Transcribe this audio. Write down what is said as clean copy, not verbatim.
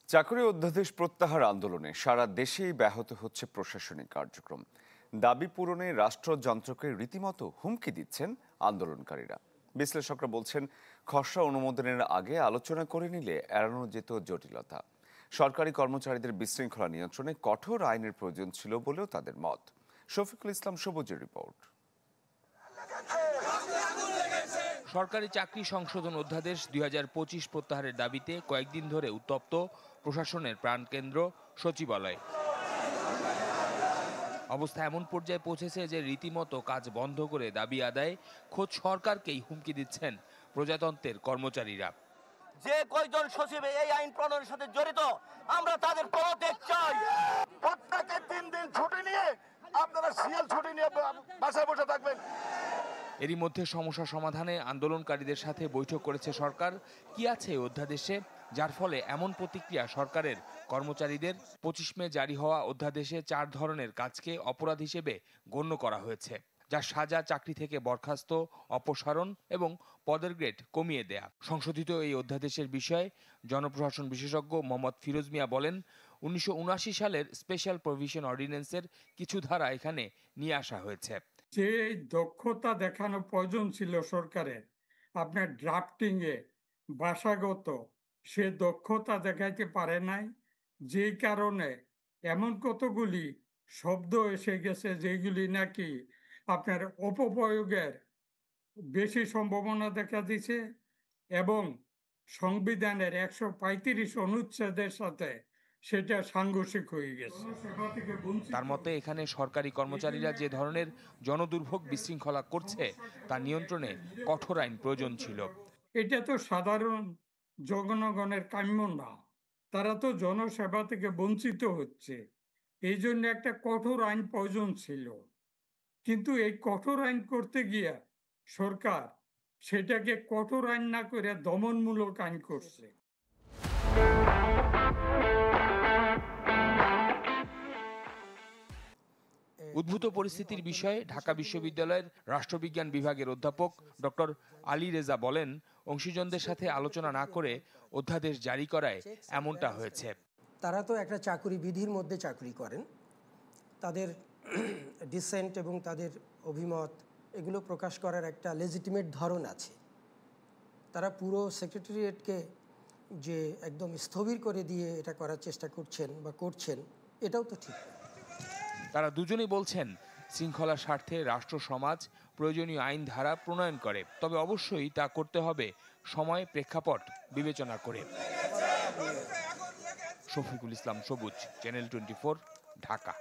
চাকরি অধ্যাদেশ প্রত্যাহার আন্দোলনে সারা দেশেই ব্যাহত হচ্ছে প্রশাসনিক কার্যক্রম। দাবি পূরণে রাষ্ট্রযন্ত্রকে রীতিমতো হুমকি দিচ্ছেন আন্দোলনকারীরা। বিশ্লেষকরা বলছেন, খসড়া অনুমোদনের আগে আলোচনা করে নিলে এড়ানো যেত জটিলতা। সরকারি কর্মচারীদের বিশৃঙ্খলা নিয়ন্ত্রণে কঠোর আইনের প্রয়োজন ছিল বলেও তাদের মত। শফিকুল ইসলাম সবুজের রিপোর্ট। সরকারি চাকরি সংশোধন অধ্যাদেশ ২০২৫ প্রত্যাহারের দাবিতে কয়েকদিন ধরে উত্তপ্ত প্রশাসনের প্রাণকেন্দ্র সচিবালয়। অবস্থা এমন পর্যায়ে পৌঁছেছে যে রীতিমতো কাজ বন্ধ করে দাবি আদায়ে খোদ সরকারকেই হুমকি দিচ্ছেন প্রজাতন্ত্রের কর্মচারীরা। যে কয়জন সচিব এই আইন প্রণয়নের সাথে জড়িত, আমরা তাদের পদত্যাগ চাই। প্রত্যেকে 3 দিন ছুটি নিয়ে আপনারা সিএল ছুটি নিয়ে বাসায় বসে থাকবেন। এরই মধ্যে সমস্যা সমাধানে আন্দোলনকারীদের সাথে বৈঠক করেছে সরকার। কি আছে অধ্যাদেশে যার ফলে এমন প্রতিক্রিয়া সরকারের? কর্মচারীদের 25 মে জারি হওয়া অধ্যাদেশে 4 ধরনের কাজকে অপরাধ হিসেবে গণ্য করা হয়েছে, যা সাজা, চাকরি থেকে বরখাস্ত, অপসারণ এবং পদের গ্রেড কমিয়ে দেয়া। সংশোধিত এই অধ্যাদেশের বিষয়ে জনপ্রশাসন বিশেষজ্ঞ মোহাম্মদ ফিরোজ মিয়া বলেন, 1979 সালের স্পেশাল প্রভিশন অর্ডিন্যান্সের কিছু ধারা এখানে নিয়ে আসা হয়েছে। যে দক্ষতা দেখানো প্রয়োজন ছিল সরকারের আপনার ড্রাফটিংয়ে ভাষাগত, সে দক্ষতা দেখাইতে পারে নাই, যে কারণে এমন কতগুলি শব্দ এসে গেছে যেগুলি নাকি আপনার অপপ্রয়োগের বেশি সম্ভাবনা দেখা দিছে এবং সংবিধানের 135 অনুচ্ছেদের সাথে সেটা সাংঘর্ষিক হয়ে গেছে। তার মতে এখানে সরকারি কর্মচারীরা যে ধরনের জনদুর্ভোগ বিশৃঙ্খলা করছে তা নিয়ন্ত্রণে কঠোর আইন প্রয়োজন ছিল। এটা তো সাধারণ জনগণের কাম্য না, তারা তো জনসেবা থেকে বঞ্চিত হচ্ছে, এই জন্য একটা কঠোর আইন প্রয়োজন ছিল। কিন্তু এই কঠোর আইন করতে গিয়ে সরকার সেটাকে কঠোর আইন না করে দমনমূলক আইন করছে। উদ্ভূত পরিস্থিতির বিষয়ে ঢাকা বিশ্ববিদ্যালয়ের রাষ্ট্রবিজ্ঞান বিভাগের অধ্যাপক ডক্টর আলী রেজা বলেন, অংশীজনদের সাথে আলোচনা না করে অধ্যাদেশ জারি করায় এমনটা হয়েছে। তারা তো একটা চাকরি বিধির মধ্যে চাকরি করেন, তাদের ডিসেন্ট এবং তাদের অভিমত এগুলো প্রকাশ করার একটা লেজিটিমেট ধরন আছে। তারা পুরো সেক্রেটারিয়েটকে যে একদম স্থবির করে দিয়ে এটা করার চেষ্টা করছেন বা করছেন, এটাও তো ঠিক। তারা দুজনেই বলছেন, শৃঙ্খলার স্বার্থে রাষ্ট্র সমাজ প্রয়োজনীয় আইন ধারা প্রণয়ন করে, তবে অবশ্যই তা করতে হবে সময় প্রেক্ষাপট বিবেচনা করে। শফিকুল ইসলাম সবুজ, চ্যানেল 24, ঢাকা।